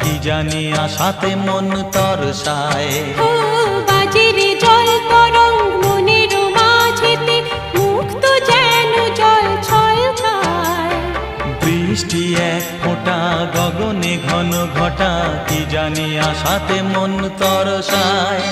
কি জানি আশাতে মন তরসায়। ও বাজেরে জল তরঙ্গ মনের মাঝেতে, মুক্ত যেন জল ছলকায়। বৃষ্টি এক ফোঁটা গগনে ঘন ঘটা, কি জানি আশাতে মন তরসায়।